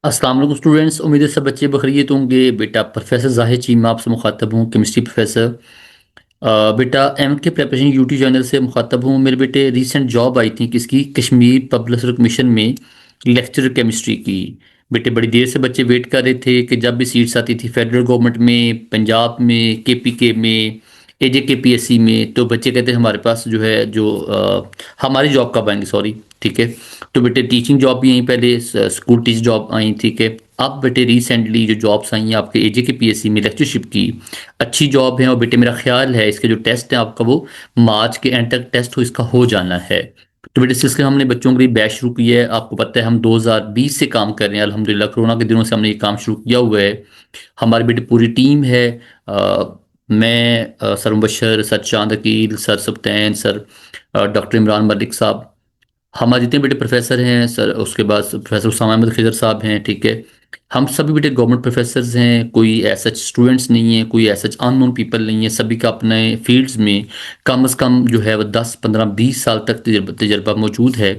अस्सलाम वालेकुम स्टूडेंट्स, उम्मीद है सब बच्चे बखैरियत होंगे। बेटा प्रोफेसर जाहिद चीमा आपसे मुखातब हूँ, केमिस्ट्री प्रोफेसर। बेटा एम के प्रेपरेशन यूट्यूब चैनल से मुखातब हूँ। मेरे बेटे रीसेंट जॉब आई थी किसकी, कश्मीर पब्लिक सर्विस कमीशन में लेक्चर केमिस्ट्री की। बेटे बड़ी देर से बच्चे वेट कर रहे थे कि जब भी सीट्स आती थी फेडरल गवर्नमेंट में, पंजाब में, केपीके में, एजेकेपीएससी में, तो बच्चे कहते हैं हमारे पास जो है जो हमारी जॉब कब आएंगी, सॉरी। ठीक है। तो बेटे टीचिंग जॉब भी यहीं पहले स्कूल टीचर जॉब आई, ठीक है। अब बेटे रिसेंटली जो जॉब्स आई हैं आपके एजेकेपीएससी में लेक्चरशिप की, अच्छी जॉब है। और बेटे मेरा ख्याल है इसके जो टेस्ट है आपका वो मार्च के एंड तक टेस्ट हो इसका हो जाना है। तो बेटे इस सिलसिले में हमने बच्चों के लिए बैच शुरू किया है। आपको पता है हम 2020 से काम कर रहे हैं, अल्हम्दुलिल्लाह कोरोना के दिनों से हमने ये काम शुरू किया हुआ है। हमारी बेटी पूरी टीम है। मैं sir Mubashar, sir Chand Aqeel, sir Subtain, sir doctor Imran Malik sahab, हमारे जितने बेटे प्रोफेसर हैं सर, उसके बाद प्रोफेसर उसामा अहमद खिजर साहब हैं, ठीक है। हम सभी बेटे गवर्नमेंट प्रोफेसर हैं, कोई ऐसा स्टूडेंट्स नहीं है, कोई ऐसा अननोन पीपल नहीं है। सभी का अपने फील्ड्स में कम से कम जो है वो 10 15 20 साल तक तजर्बा मौजूद है।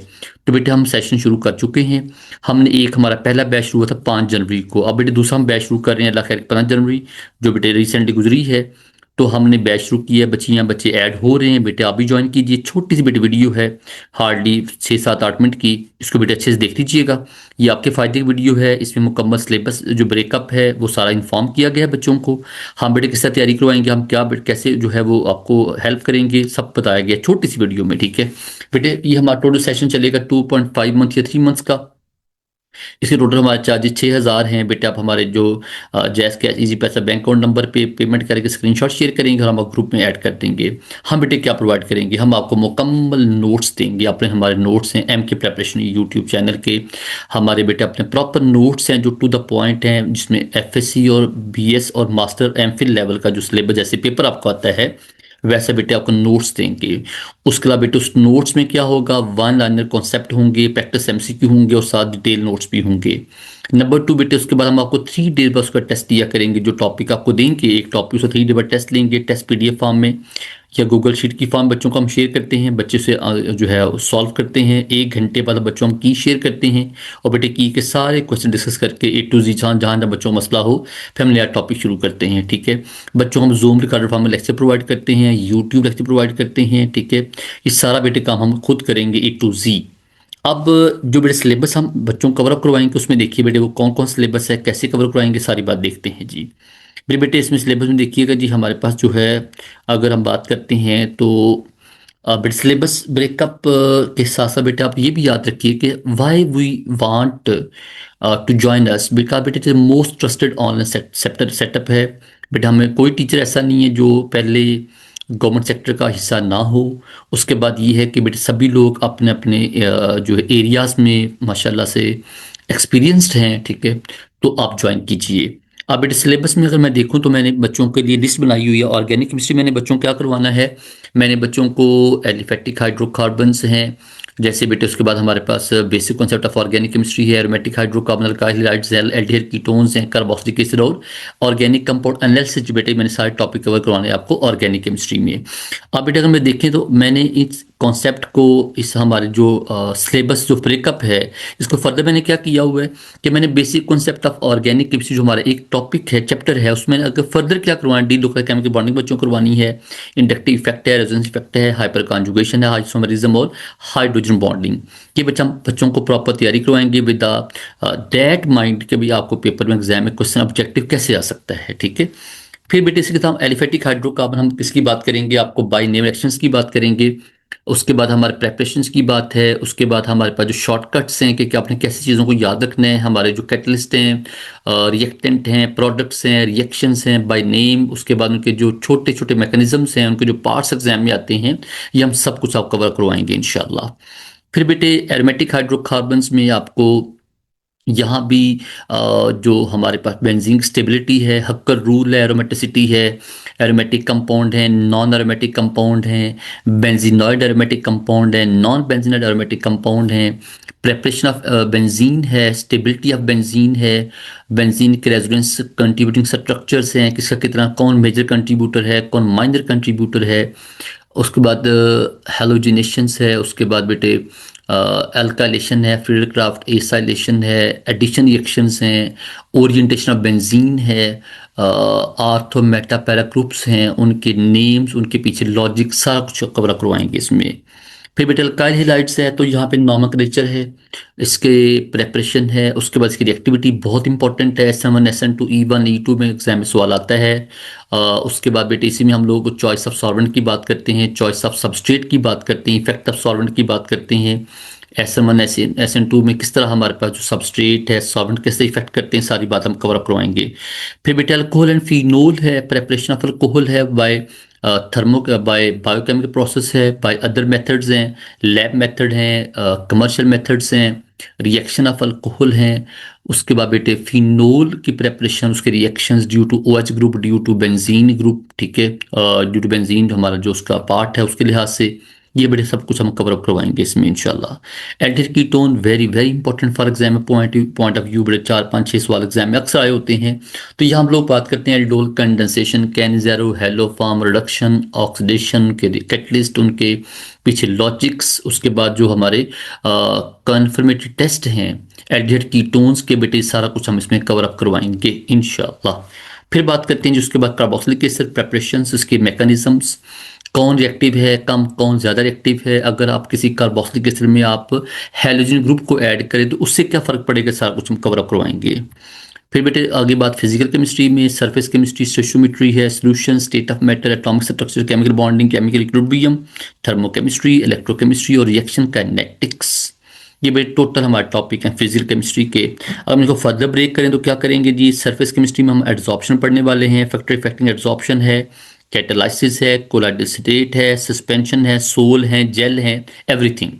तो बेटे हम सेशन शुरू कर चुके हैं। हमने एक हमारा पहला बैच शुरू हुआ था 5 जनवरी को। अब बेटे दूसरा हम बैच शुरू कर रहे हैं अल्लाह खैर 15 जनवरी, जो बेटे रिसेंटली गुजरी है। तो हमने बैच शुरू किया है, बच्चियाँ बच्चे ऐड हो रहे हैं। बेटे आप भी ज्वाइन कीजिए। छोटी सी बेटे वीडियो है, हार्डली 6 7 8 मिनट की। इसको बेटे अच्छे से देख लीजिएगा, ये आपके फ़ायदे की वीडियो है। इसमें मुकम्मल सिलेबस जो ब्रेकअप है वो सारा इन्फॉर्म किया गया है बच्चों को। हम बेटे किस तरह तैयारी करवाएंगे, हम क्या कैसे जो है वो आपको हेल्प करेंगे, सब बताया गया है छोटी सी वीडियो में, ठीक है। बेटे ये हमारा टोटल सेशन चलेगा 2.5 मंथ या 3 मंथ्स का। इसके टोटल हमारे चार्जेस 6,000 हैं। बेटे आप हमारे जो जैस कैश इजी पैसा बैंक अकाउंट नंबर पे पेमेंट करके स्क्रीनशॉट शेयर करेंगे और हम ग्रुप में ऐड कर देंगे। हम बेटे क्या प्रोवाइड करेंगे, हम आपको मुकम्मल नोट्स देंगे। अपने हमारे नोट्स हैं एम के प्रेपरेशन यूट्यूब चैनल के। हमारे बेटे अपने प्रॉपर नोट्स हैं जो टू द पॉइंट हैं, जिसमें एफएससी और बीएस और मास्टर एमफिल लेवल का जो सिलेबस जैसे पेपर आपको आता है वैसे बेटे आपको नोट्स देंगे। उसके अलावा बेटे उस नोट्स में क्या होगा, वन लाइनर कॉन्सेप्ट होंगे, प्रैक्टिस एमसीक्यू होंगे और साथ डिटेल नोट्स भी होंगे। नंबर 2 बेटे उसके बाद हम आपको 3 डेज बाद उसका टेस्ट दिया करेंगे। जो टॉपिक आपको देंगे एक टॉपिक उसका 3 डे बाद टेस्ट लेंगे, टेस्ट पीडीएफ फॉर्म में या गूगल शीट की फॉर्म बच्चों को हम शेयर करते हैं, बच्चे से जो है सॉल्व करते हैं। 1 घंटे बाद बच्चों हम की शेयर करते हैं और बेटे की के सारे क्वेश्चन डिस्कस करके ए टू जी जहाँ जहाँ बच्चों को मसला हो फिर हम नया टॉपिक शुरू करते हैं, ठीक है। बच्चों को हम जूम रिकॉर्डर फॉर्म में लेक्चर प्रोवाइड करते हैं, यूट्यूब लेक्चर प्रोवाइड करते हैं, ठीक है। ये सारा बेटे काम हम खुद करेंगे ए टू जी। अब जो बेटे सिलेबस हम बच्चों को कवर अप करवाएंगे उसमें देखिए बेटे वो कौन कौन सिलेबस है, कैसे कवर करवाएंगे, सारी बात देखते हैं जी। मेरे बेटे इसमें सिलेबस में देखिएगा जी, हमारे पास जो है अगर हम बात करते हैं तो बेटे सिलेबस ब्रेकअप के साथ साथ बेटे आप ये भी याद रखिए कि why we want to join us. बेटा बेटे मोस्ट ट्रस्टेड ऑनलाइन सेटअप है। बेटा हमें कोई टीचर ऐसा नहीं है जो पहले गवर्नमेंट सेक्टर का हिस्सा ना हो। उसके बाद ये है कि बेटे सभी लोग अपने अपने जो है एरियाज़ में माशाल्लाह से एक्सपीरियंस्ड हैं, ठीक है। तो आप ज्वाइन कीजिए। अब बेटे सिलेबस में अगर मैं देखूं तो मैंने बच्चों के लिए लिस्ट बनाई हुई है। ऑर्गेनिक केमिस्ट्री मैंने बच्चों को क्या करवाना है, मैंने बच्चों को एलिफेटिक हाइड्रोकार्बन्स हैं जैसे बेटे। उसके बाद हमारे पास basic concept of organic chemistry है, एरोमेटिक हाइड्रोकार्बन अल्काइल हैलाइड्स हैं, एल्डिहाइड कीटोन्स हैं, कार्बोक्सिलिक एसिड और ऑर्गेनिक कंपाउंड एनालिसिस। बेटे मैंने सारे टॉपिक कवर करवाने हैं आपको ऑर्गेनिक केमिस्ट्री में। अब बेटे अगर मैं देखें तो मैंने इस कॉन्सेप्ट को, इस हमारे जो सिलेबस जो ब्रेकअप है इसको फर्दर मैंने क्या किया हुआ है कि मैंने basic concept of organic chemistry जो हमारा एक टॉपिक है, चैप्टर है, उसमें अगर फर्दर क्या करवाना, डी लोकल केमिकल बॉन्डिंग बच्चों को करवानी है, इंडक्टिव इफेक्ट है, रेजोनेंस इफेक्ट है, हाइपर कॉन्जुगेशन है, आइसोमरिज्म और हाइड्रोजन बॉन्डिंग। ये बच्चों को प्रॉपर तैयारी करवाएंगे विद दैट माइंड के भी आपको पेपर में एग्जाम में क्वेश्चन ऑब्जेक्टिव कैसे आ सकता है, ठीक है। फिर बेटे इसके साथ एलिफेटिक हाइड्रोकार्बन हम किसकी बात करेंगे, आपको बाई नेम रिएक्शंस की बात करेंगे। उसके बाद हमारे प्रेपरेशंस की बात है। उसके बाद हमारे पास जो शॉर्टकट्स हैं कि आपने कैसी चीज़ों को याद रखना है, हमारे जो कैटलिस्ट हैं, रिएक्टेंट हैं, प्रोडक्ट्स हैं, रिएक्शंस हैं बाय नेम। उसके बाद उनके जो छोटे छोटे मैकेनिज्म्स हैं, उनके जो पार्ट्स एग्जाम में आते हैं, ये हम सब कुछ आप कवर करवाएंगे इंशाल्लाह। फिर बेटे एरोमेटिक हाइड्रोकार्बन्स में आपको यहाँ भी जो हमारे पास बेंजीन स्टेबिलिटी है, हक्कर रूल है, एरोमेटिसिटी है, एरोमेटिक कंपाउंड है, नॉन एरोमेटिक कंपाउंड हैं, बेंजीनॉइड एरोमेटिक कंपाउंड है, नॉन बेंजीनॉइड एरोमेटिक कंपाउंड हैं, प्रेपरेशन ऑफ बेंजीन है, स्टेबिलिटी ऑफ बेंजीन है, बेंजीन के रेजोनेंस कंट्रीब्यूटिंग स्ट्रक्चर्स हैं, किसका कितना, कौन मेजर कंट्रीब्यूटर है, कौन माइनर कंट्रीब्यूटर है। उसके बाद हेलोजिनेशंस है। उसके बाद बेटे अल्काइलेशन है, फ्रीडक्राफ्ट एसाइलेशन है, एडिशन रिएक्शंस हैं, ओरिएंटेशन ऑफ बेंजीन है, आर्थो मेटा पैरा ग्रुप्स हैं, उनके नेम्स, उनके पीछे लॉजिक, सारा कुछ कवर करवाएंगे इसमें। फिर बेटा अल्काइल हेलाइड्स है, तो यहाँ पे नॉमेनक्लेचर है, इसके प्रेपरेशन है, उसके बाद इसकी रिएक्टिविटी बहुत इंपॉर्टेंट है। SN1 SN2 E1 E2 में एग्जाम में सवाल आता है। उसके बाद बेटे इसी में हम लोग चॉइस ऑफ सॉल्वेंट की बात करते हैं, चॉइस ऑफ सबस्ट्रेट की बात करते हैं, इफेक्ट ऑफ सॉल्वेंट की बात करते हैं। SN1 SN2 में किस तरह हमारे पास जो सबस्ट्रेट है, सॉल्वेंट कैसे इफेक्ट करते हैं, सारी बात हम कवर अप करवाएंगे। फिर बेटा अल्कोहल एंड फिनोल है, प्रेपरेशन ऑफ अल्कोहल है by thermo by biochemical process है, बाय अदर मेथड्स हैं, लैब मेथड हैं, कमर्शियल मेथड्स हैं, रिएक्शन ऑफ अल्कोहल हैं। उसके बाद बेटे फिनोल की प्रेपरेशन, उसके reactions due to OH group, due to benzene group, ठीक है, ड्यू टू बेंजीन हमारा जो उसका पार्ट है उसके लिहाज से, ये बेटे सब कुछ हम कवर अप करवाएंगे इसमें इंशाल्लाह। Aldehyde ketone very very important for exam point of view, बेटे 4 5 6 सवाल एग्जाम में अक्सर आए होते हैं। तो यहाँ हम लोग बात करते हैं aldol condensation, कैनिज़ेरो, hello form, reduction, oxidation के कैटलिस्ट, उनके पीछे लॉजिक्स, उसके बाद जो हमारे कन्फर्मेटरी टेस्ट हैं एल्डिहाइड कीटोन्स के, बेटे सारा कुछ हम इसमें कवर अप करवाएंगे इंशाल्लाह। फिर बात करते हैं जिसके बाद कार्बोक्सिलिक एसिड प्रेपरेशंस, उसके मैकेनिज्म्स, कौन रिएक्टिव है कम, कौन ज़्यादा रिएक्टिव है, अगर आप किसी कार्बोक्सिलिक एसिड में आप हैलोजन ग्रुप को ऐड करें तो उससे क्या फ़र्क पड़ेगा, सारा कुछ हम कवर अप करवाएंगे। फिर बेटे आगे बात फिजिकल केमिस्ट्री में, सरफेस केमिस्ट्री, स्टोइचियोमेट्री है, solution, state of matter, atomic structure, chemical bonding, chemical equilibrium, thermochemistry, electrochemistry और रिएक्शन काइनेटिक्स। ये बेटे टोटल हमारे टॉपिक हैं फिजिकल केमिस्ट्री के। अब हम इसको फर्दर ब्रेक करें तो क्या करेंगे जी, सरफेस केमिस्ट्री में हम एड्सॉर्प्शन पढ़ने वाले हैं, फैक्टर इफेक्टिंग एड्सॉर्प्शन है, कैटालाइसिस है, कोलाइडल स्टेट है, सस्पेंशन है, सोल है, जेल है, एवरीथिंग।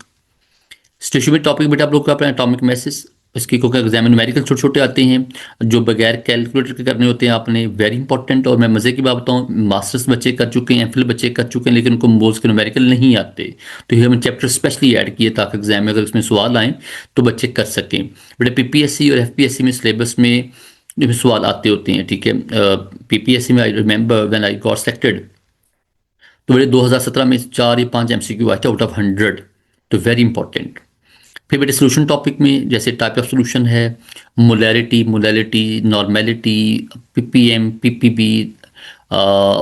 स्टेशनरी टॉपिक बेटा आप लोग का अपना एटॉमिक मैसेज, इसकी क्योंकि एग्जाम में न्यूमेरिकल छोटे छोटे आते हैं जो बगैर कैलकुलेटर के करने होते हैं आपने, वेरी इंपॉर्टेंट। और मैं मज़े की बात बताऊँ, मास्टर्स बच्चे कर चुके हैं, एमफिल बच्चे कर चुके हैं, लेकिन उनको मोल्स के न्यूमेरिकल नहीं आते, तो ये हमने चैप्टर स्पेशली ऐड किए ताकि एग्जाम में अगर इसमें सवाल आएँ तो बच्चे कर सकें। बेटा PPSC और FPSC में सिलेबस में जो सवाल आते होते हैं, ठीक है। PPSC में I remember when I got selected, तो बेटे 2017 में 4 या 5 MCQ आए थे आउट ऑफ 100, तो वेरी इंपॉर्टेंट। फिर बेटे सोल्यूशन टॉपिक में जैसे टाइप ऑफ सोल्यूशन है, molarity, molality, normality, PPM, PPB,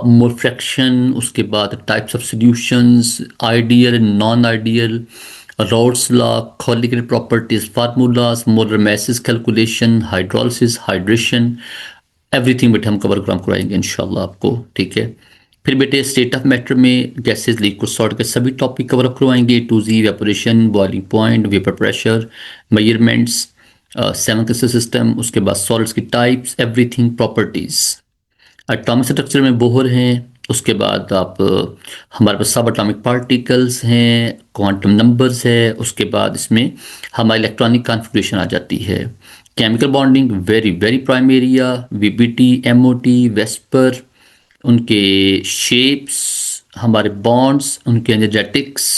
mole fraction, उसके बाद types of solutions, ideal, non ideal, rods law, colligative properties, formulas, molar message calculation, hydrolysis, hydration, everything बेटे हम cover कराएंगे इंशाल्लाह आपको, ठीक है। फिर बेटे स्टेट ऑफ मैटर में गैसेस, लिक्विड, सॉल्ट के सभी टॉपिक कवर अप करवाएंगे, टू जी, evaporation, boiling point, vapour pressure, measurements, seven crystal system, उसके बाद सॉल्ट्स की types, everything, properties. Atomic structure में बोहर हैं, उसके बाद आप हमारे पास सब एटॉमिक पार्टिकल्स हैं, क्वांटम नंबर्स है, उसके बाद इसमें हमारी इलेक्ट्रॉनिक कॉन्फ़िगरेशन आ जाती है। Chemical bonding very very prime area, VBT, MOT, VSEPR, उनके शेप्स, हमारे बॉन्ड्स, उनके energetics,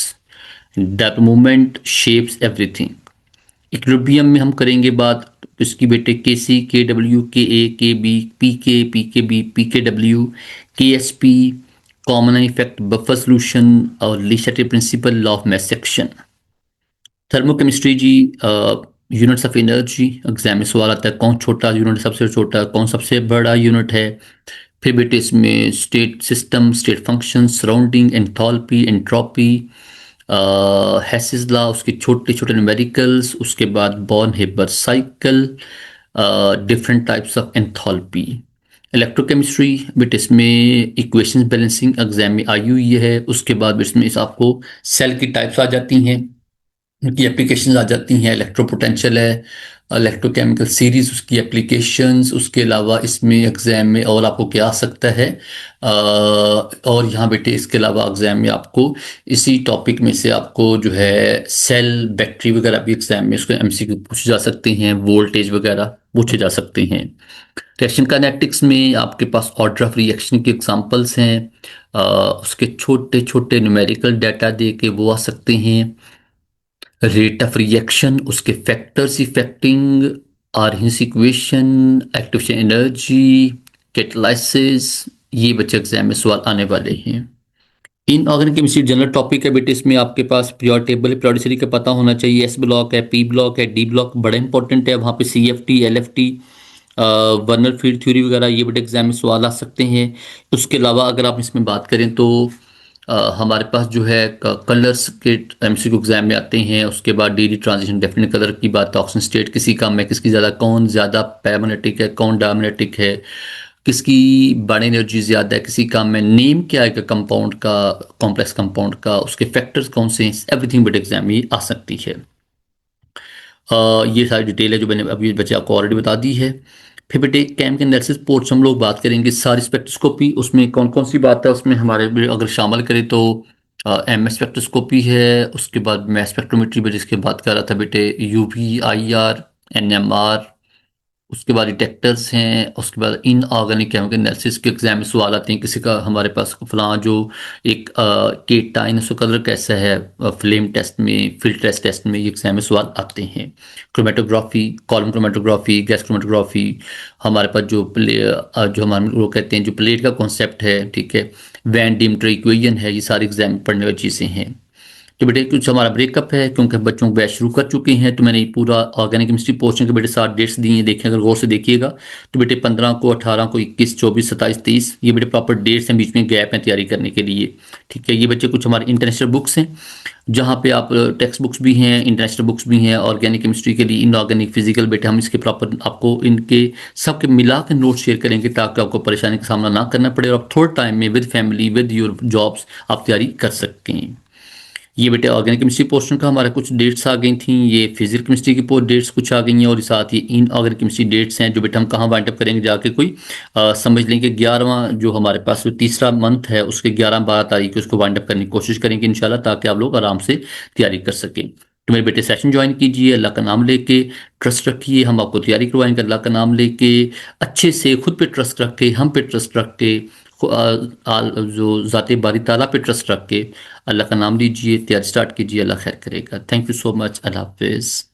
depth movement, shapes, everything. Equilibrium में हम करेंगे बात इसकी बेटे KC, KW, KA, KB, PK, PKB, PKW, KSP, common effect, buffer solution और le Chatelier principle, law of mass action. Thermochemistry जी, यूनिट्स ऑफ एनर्जी, एग्जाम में सवाल आता है कौन छोटा यूनिट, सबसे छोटा कौन, सबसे बड़ा यूनिट है। फिर बेटे इसमें state system, state function, surrounding, enthalpy, entropy, Hess's law, उसके छोटे छोटे न्यूमेरिकल्स, उसके बाद Born Haber cycle, different types of enthalpy. Electrochemistry बेटे इसमें इक्वेशंस बैलेंसिंग एग्जाम में आई हुई है। उसके बाद इसमें इस आपको सेल की टाइप्स आ जाती हैं, उनकी एप्लीकेशंस आ जाती हैं, इलेक्ट्रोपोटेंशियल है, इलेक्ट्रोकेमिकल सीरीज, उसकी एप्लीकेशंस। उसके अलावा इसमें एग्जाम में और आपको क्या आ सकता है, और यहाँ बेटे इसके अलावा एग्जाम में आपको इसी टॉपिक में से आपको जो है सेल, बैटरी वगैरह भी एग्जाम में उसके MCQ पूछे जा सकते हैं, वोल्टेज वगैरह पूछे जा सकते हैं। रिएक्शन काइनेटिक्स में आपके पास ऑर्डर ऑफ रिएक्शन के एग्जांपल्स हैं, उसके छोटे छोटे न्यूमेरिकल डाटा दे के वो आ सकते हैं। रेट ऑफ रिएक्शन, उसके factors affecting Arrhenius equation, activation energy, catalysis, ये बच्चे एग्जाम में सवाल आने वाले हैं। इनऑर्गेनिक केमिस्ट्री जनरल टॉपिक है बेटे, इसमें आपके पास पीरियड टेबल पीरियोडिसिटी का पता होना चाहिए, एस ब्लॉक है, पी ब्लॉक है, डी ब्लॉक बड़ा इंपॉर्टेंट है, वहाँ पे C F T, L F T, Werner field theory वगैरह ये बेटे एग्जाम में सवाल आ सकते हैं। उसके अलावा अगर आप इसमें बात करें तो हमारे पास जो है कलर्स के एमसीक्यू एग्जाम में आते हैं। उसके बाद D D transition definite colour की बात, ऑक्सीजन स्टेट किसी काम में किसकी ज़्यादा, कौन ज़्यादा पैरामैग्नेटिक है, कौन डायमैग्नेटिक है, किसकी बड़ी एनर्जी ज़्यादा है किसी काम में, नेम क्या है कंपाउंड का, कॉम्प्लेक्स कंपाउंड का, उसके फैक्टर्स कौन से हैं, एवरीथिंग बेटे एग्जाम में आ सकती है। ये सारी डिटेल है जो मैंने अभी बच्चे आपको ऑलरेडी बता दी है। फिर बेटे कैम के एनालिसिस पोर्ट्स हम लोग बात करेंगे, सारी स्पेक्ट्रोस्कोपी उसमें कौन कौन सी बात है उसमें हमारे अगर शामिल करें तो एम एस स्पेक्ट्रोस्कोपी है, उसके बाद मैं स्पेक्ट्रोमेट्री में जिसके बात कर रहा था बेटे, U V I R, N M R, उसके बाद डिटेक्टर्स हैं, उसके बाद इन ऑर्गेनिक केमिकल एनालिसिस के एग्जाम में सवाल आते हैं, किसी का हमारे पास फलां जो एक केटाइन उसका कलर कैसा है, फ्लेम टेस्ट में, फील्ड टेस्ट में ये एग्जाम में सवाल आते हैं। Chromatography, column chromatography, gas chromatography, हमारे पास जो हमारे लोग कहते हैं जो प्लेट का कॉन्सेप्ट है, ठीक है, वैन डिमटर इक्वेशन है, ये सारी एग्जाम में पढ़ने वाली चीज़ें हैं। तो बेटे कुछ हमारा ब्रेकअप है क्योंकि बच्चों को बैच शुरू कर चुके हैं, तो मैंने ये पूरा ऑर्गेनिक केमिस्ट्री पोर्शन के बेटे 7 डेट्स दिए हैं, देखें अगर गौर से देखिएगा तो बेटे 15 को, 18 को, 21, 24, 27, 23 ये बेटे प्रॉपर डेट्स हैं, बीच में गैप है तैयारी करने के लिए। ठीक है, ये बच्चे कुछ हमारे इंटरनेशनल बुक्स हैं जहाँ पे आप टेक्स्ट बुक्स भी हैं, इंटरनेशनल बुक्स भी हैं ऑर्गेनिक केमिस्ट्री के लिए, इनऑर्गेनिक फिजिकल, बेटे हम इसके प्रॉपर आपको इनके सबके मिला के नोट शेयर करेंगे ताकि आपको परेशानी का सामना ना करना पड़े और आप थोड़े टाइम में with family with your jobs आप तैयारी कर सकते हैं। ये बेटे ऑर्गेनिक केमिस्ट्री पोर्शन का हमारा कुछ डेट्स आ गई थी, ये फिजिकल केमिस्ट्री की डेट्स कुछ आ गई हैं और साथ ही इन ऑर्गेनिक केमिस्ट्री डेट्स हैं जो बेटा हम कहाँ वाइंड अप करेंगे जाके कोई समझ लेंगे 11वां जो हमारे पास जो तीसरा मंथ है उसके 11-12 तारीख को उसको वाइंड अप करने की कोशिश करेंगे इंशाल्लाह, ताकि आप लोग आराम से तैयारी कर सकें। तो मेरे बेटे सेशन ज्वाइन कीजिए, अल्लाह का नाम लेके ट्रस्ट रखिए, हम आपको तैयारी करवाएंगे अल्लाह का नाम लेके, अच्छे से खुद पे ट्रस्ट रख के, हम पे ट्रस्ट रख के, जो ज़ाते बारी ताला पे ट्रस्ट रख के अल्लाह का नाम लीजिए, तैयारी स्टार्ट कीजिए, अल्लाह खैर करेगा। थैंक यू सो मच, अल्लाह हाफिज़।